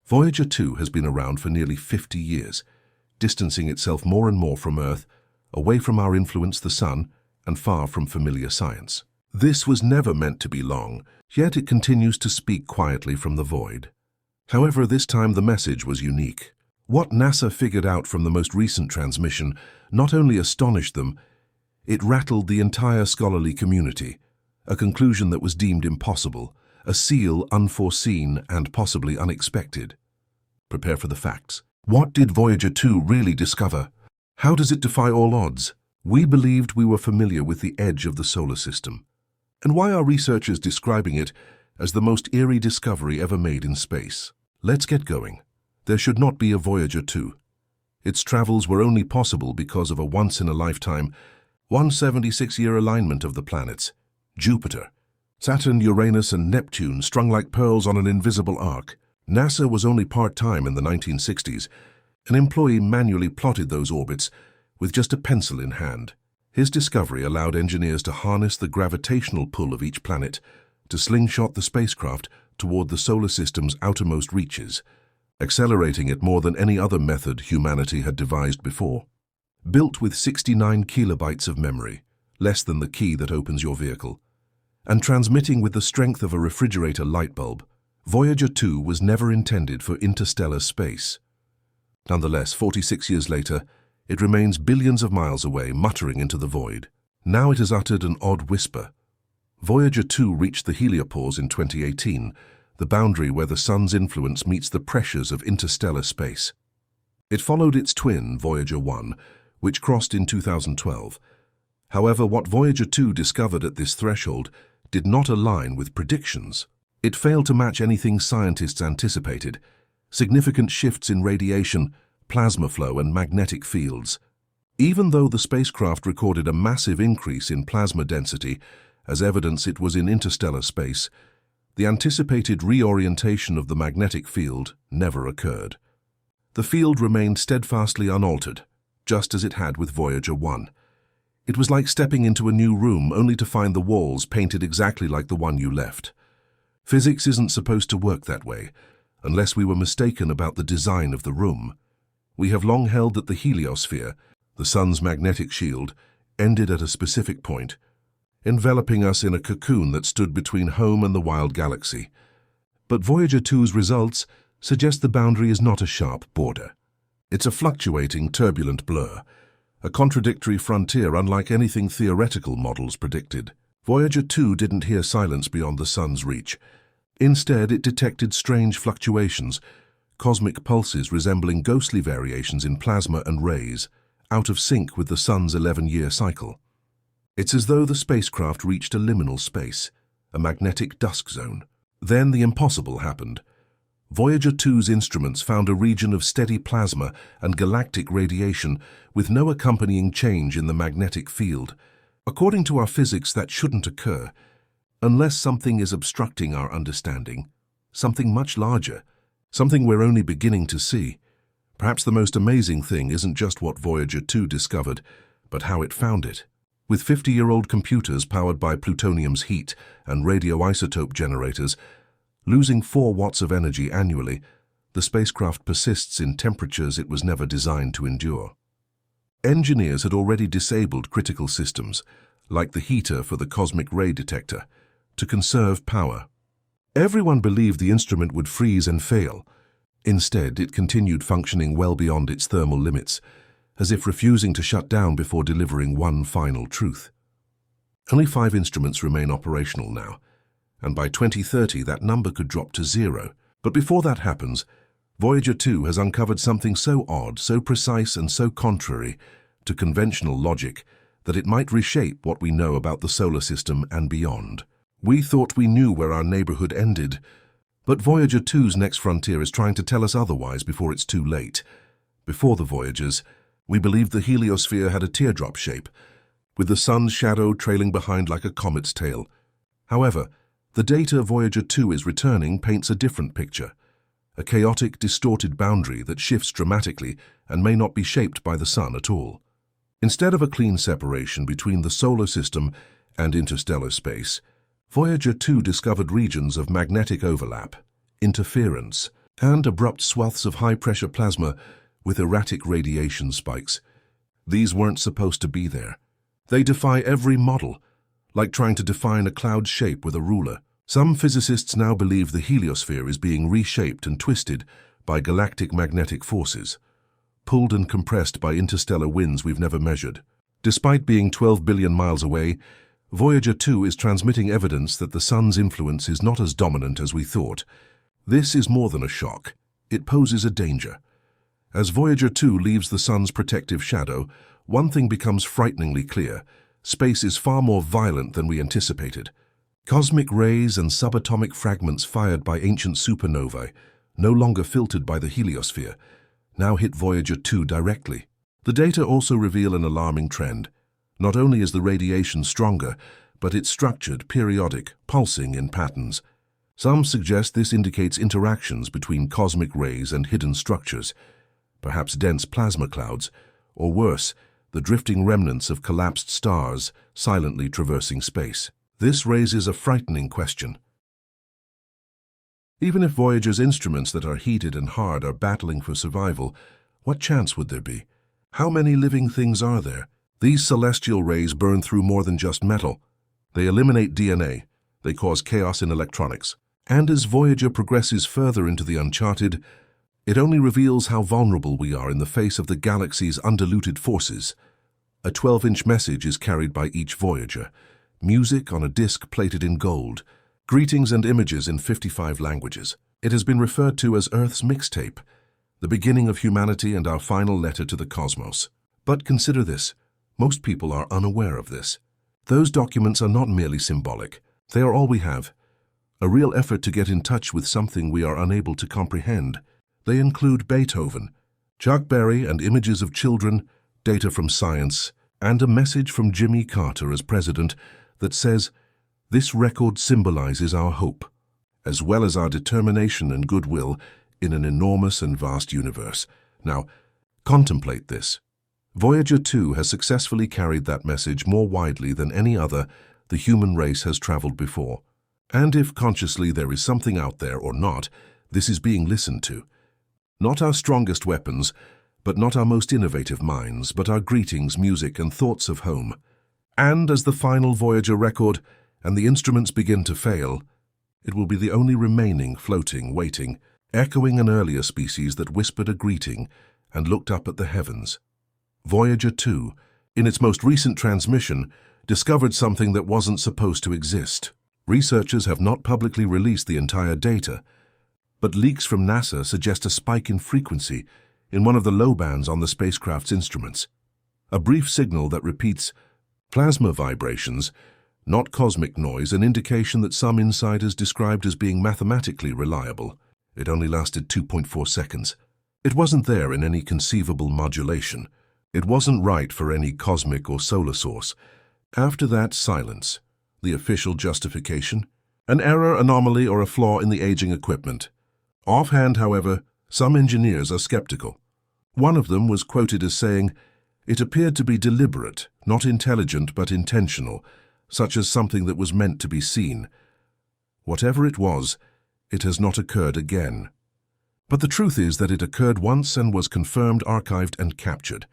Voyager 2 has been around for nearly 50 years, distancing itself more and more from Earth, away from our influence, the Sun, and far from familiar science. This was never meant to be long, yet it continues to speak quietly from the void. However, this time the message was unique. What NASA figured out from the most recent transmission not only astonished them, it rattled the entire scholarly community, a conclusion that was deemed impossible, a seal unforeseen and possibly unexpected. Prepare for the facts. What did Voyager 2 really discover? How does it defy all odds? We believed we were familiar with the edge of the solar system. And why are researchers describing it as the most eerie discovery ever made in space? Let's get going. There should not be a Voyager 2. Its travels were only possible because of a once-in-a-lifetime, 176-year alignment of the planets, Jupiter, Saturn, Uranus, and Neptune strung like pearls on an invisible arc. NASA was only part-time in the 1960s. An employee manually plotted those orbits with just a pencil in hand. His discovery allowed engineers to harness the gravitational pull of each planet to slingshot the spacecraft toward the solar system's outermost reaches, accelerating it more than any other method humanity had devised before. Built with 69 kilobytes of memory, less than the key that opens your vehicle, and transmitting with the strength of a refrigerator light bulb, Voyager 2 was never intended for interstellar space. Nonetheless, 46 years later, it remains billions of miles away, muttering into the void. Now it has uttered an odd whisper. Voyager 2 reached the Heliopause in 2018, the boundary where the Sun's influence meets the pressures of interstellar space. It followed its twin, Voyager 1, which crossed in 2012. However, what Voyager 2 discovered at this threshold did not align with predictions. It failed to match anything scientists anticipated: significant shifts in radiation, plasma flow, and magnetic fields. Even though the spacecraft recorded a massive increase in plasma density as evidence it was in interstellar space, the anticipated reorientation of the magnetic field never occurred. The field remained steadfastly unaltered, just as it had with Voyager 1. It was like stepping into a new room only to find the walls painted exactly like the one you left. Physics isn't supposed to work that way, unless we were mistaken about the design of the room. We have long held that the heliosphere, the Sun's magnetic shield, ended at a specific point, enveloping us in a cocoon that stood between home and the wild galaxy. But Voyager 2's results suggest the boundary is not a sharp border. It's a fluctuating, turbulent blur, a contradictory frontier unlike anything theoretical models predicted. Voyager 2 didn't hear silence beyond the Sun's reach. Instead, it detected strange fluctuations, cosmic pulses resembling ghostly variations in plasma and rays, out of sync with the Sun's 11-year cycle. It's as though the spacecraft reached a liminal space, a magnetic dusk zone. Then the impossible happened. Voyager 2's instruments found a region of steady plasma and galactic radiation with no accompanying change in the magnetic field. According to our physics, that shouldn't occur, unless something is obstructing our understanding, something much larger, something we're only beginning to see. Perhaps the most amazing thing isn't just what Voyager 2 discovered, but how it found it. With 50-year-old computers powered by plutonium's heat and radioisotope generators, losing 4 watts of energy annually, the spacecraft persists in temperatures it was never designed to endure. Engineers had already disabled critical systems, like the heater for the cosmic ray detector, to conserve power. Everyone believed the instrument would freeze and fail. Instead, it continued functioning well beyond its thermal limits, as if refusing to shut down before delivering one final truth. Only 5 instruments remain operational now, and by 2030 that number could drop to 0. But before that happens, Voyager 2 has uncovered something so odd, so precise, and so contrary to conventional logic that it might reshape what we know about the solar system and beyond. We thought we knew where our neighborhood ended, but Voyager 2's next frontier is trying to tell us otherwise before it's too late. Before the Voyagers, we believed the heliosphere had a teardrop shape, with the Sun's shadow trailing behind like a comet's tail. However, the data Voyager 2 is returning paints a different picture, a chaotic, distorted boundary that shifts dramatically and may not be shaped by the Sun at all. Instead of a clean separation between the solar system and interstellar space, Voyager 2 discovered regions of magnetic overlap, interference, and abrupt swaths of high-pressure plasma with erratic radiation spikes. These weren't supposed to be there. They defy every model, like trying to define a cloud's shape with a ruler. Some physicists now believe the heliosphere is being reshaped and twisted by galactic magnetic forces, pulled and compressed by interstellar winds we've never measured. Despite being 12 billion miles away, Voyager 2 is transmitting evidence that the Sun's influence is not as dominant as we thought. This is more than a shock. It poses a danger. As Voyager 2 leaves the Sun's protective shadow, one thing becomes frighteningly clear. Space is far more violent than we anticipated. Cosmic rays and subatomic fragments fired by ancient supernovae, no longer filtered by the heliosphere, now hit Voyager 2 directly. The data also reveal an alarming trend. Not only is the radiation stronger, but it's structured, periodic, pulsing in patterns. Some suggest this indicates interactions between cosmic rays and hidden structures, perhaps dense plasma clouds, or worse, the drifting remnants of collapsed stars silently traversing space. This raises a frightening question. Even if Voyager's instruments that are heated and hard are battling for survival, what chance would there be? How many living things are there? These celestial rays burn through more than just metal. They eliminate DNA. They cause chaos in electronics. And as Voyager progresses further into the uncharted, it only reveals how vulnerable we are in the face of the galaxy's undiluted forces. A 12-inch message is carried by each Voyager, music on a disc plated in gold, greetings and images in 55 languages. It has been referred to as Earth's mixtape, the beginning of humanity and our final letter to the cosmos. But consider this. Most people are unaware of this. Those documents are not merely symbolic. They are all we have. A real effort to get in touch with something we are unable to comprehend. They include Beethoven, Chuck Berry and images of children, data from science, and a message from Jimmy Carter as president that says, "This record symbolizes our hope, as well as our determination and goodwill in an enormous and vast universe." Now, contemplate this. Voyager 2 has successfully carried that message more widely than any other the human race has traveled before. And if consciously there is something out there or not, this is being listened to. Not our strongest weapons, but not our most innovative minds, but our greetings, music, and thoughts of home. And as the final Voyager record and the instruments begin to fail, it will be the only remaining floating, waiting, echoing an earlier species that whispered a greeting and looked up at the heavens. Voyager 2, in its most recent transmission, discovered something that wasn't supposed to exist. Researchers have not publicly released the entire data, but leaks from NASA suggest a spike in frequency in one of the low bands on the spacecraft's instruments. A brief signal that repeats plasma vibrations, not cosmic noise, an indication that some insiders described as being mathematically reliable. It only lasted 2.4 seconds. It wasn't there in any conceivable modulation. It wasn't right for any cosmic or solar source. After that, silence. The official justification? An error, anomaly, or a flaw in the aging equipment. Offhand, however, some engineers are skeptical. One of them was quoted as saying, "It appeared to be deliberate, not intelligent but intentional, such as something that was meant to be seen. Whatever it was, it has not occurred again." But the truth is that it occurred once and was confirmed, archived, and captured.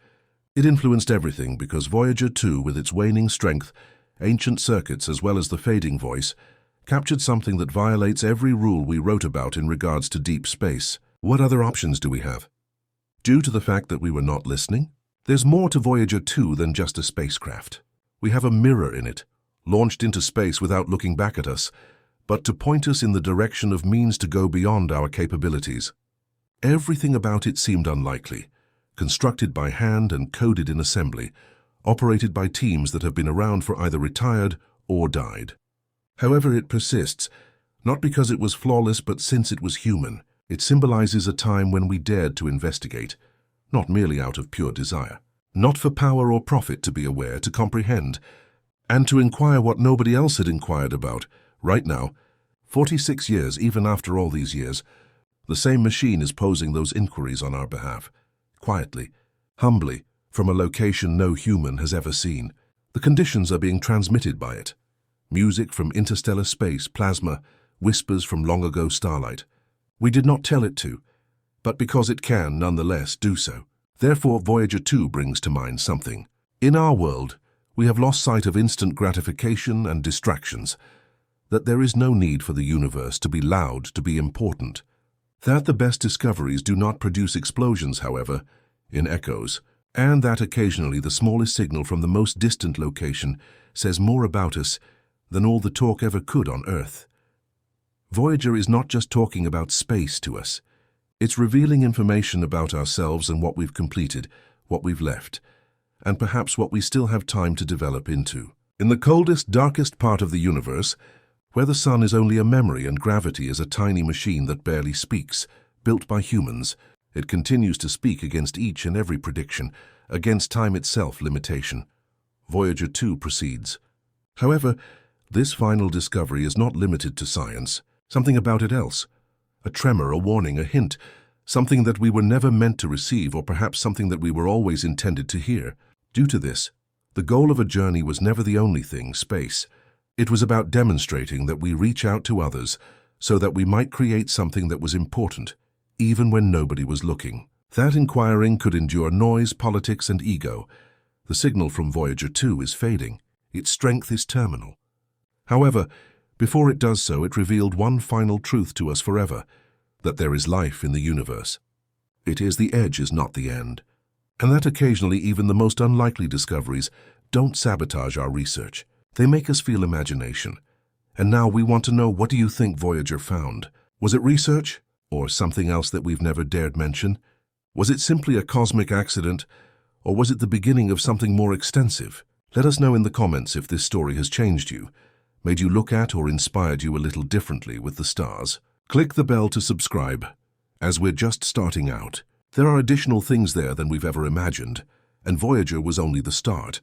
It influenced everything because Voyager 2, with its waning strength, ancient circuits as well as the fading voice, captured something that violates every rule we wrote about in regards to deep space. What other options do we have? Due to the fact that we were not listening? There's more to Voyager 2 than just a spacecraft. We have a mirror in it, launched into space without looking back at us, but to point us in the direction of means to go beyond our capabilities. Everything about it seemed unlikely, constructed by hand and coded in assembly, operated by teams that have been around for either retired or died. However, it persists, not because it was flawless, but since it was human. It symbolizes a time when we dared to investigate, not merely out of pure desire. Not for power or profit, to be aware, to comprehend, and to inquire what nobody else had inquired about. Right now, 46 years, even after all these years, the same machine is posing those inquiries on our behalf. Quietly, humbly, from a location no human has ever seen. The conditions are being transmitted by it. Music from interstellar space, plasma, whispers from long-ago starlight. We did not tell it to, but because it can nonetheless do so. Therefore, Voyager 2 brings to mind something. In our world, we have lost sight of instant gratification and distractions, that there is no need for the universe to be loud to be important. That the best discoveries do not produce explosions, however, in echoes, and that occasionally the smallest signal from the most distant location says more about us than all the talk ever could on Earth. Voyager is not just talking about space to us. It's revealing information about ourselves and what we've completed, what we've left, and perhaps what we still have time to develop into. In the coldest, darkest part of the universe, where the sun is only a memory and gravity is a tiny machine that barely speaks, built by humans, it continues to speak against each and every prediction, against time itself limitation. Voyager 2 proceeds. However, this final discovery is not limited to science. Something about it else. A tremor, a warning, a hint, something that we were never meant to receive, or perhaps something that we were always intended to hear. Due to this, the goal of a journey was never the only thing, space. It was about demonstrating that we reach out to others so that we might create something that was important, even when nobody was looking. That inquiring could endure noise, politics, and ego. The signal from Voyager 2 is fading. Its strength is terminal. However, before it does so, it revealed one final truth to us forever, that there is life in the universe. It is the edge is not the end, and that occasionally even the most unlikely discoveries don't sabotage our research. They make us feel imagination. And now we want to know, what do you think Voyager found? Was it research? Or something else that we've never dared mention? Was it simply a cosmic accident? Or was it the beginning of something more extensive? Let us know in the comments if this story has changed you, made you look at or inspired you a little differently with the stars. Click the bell to subscribe, as we're just starting out. There are additional things there than we've ever imagined, and Voyager was only the start.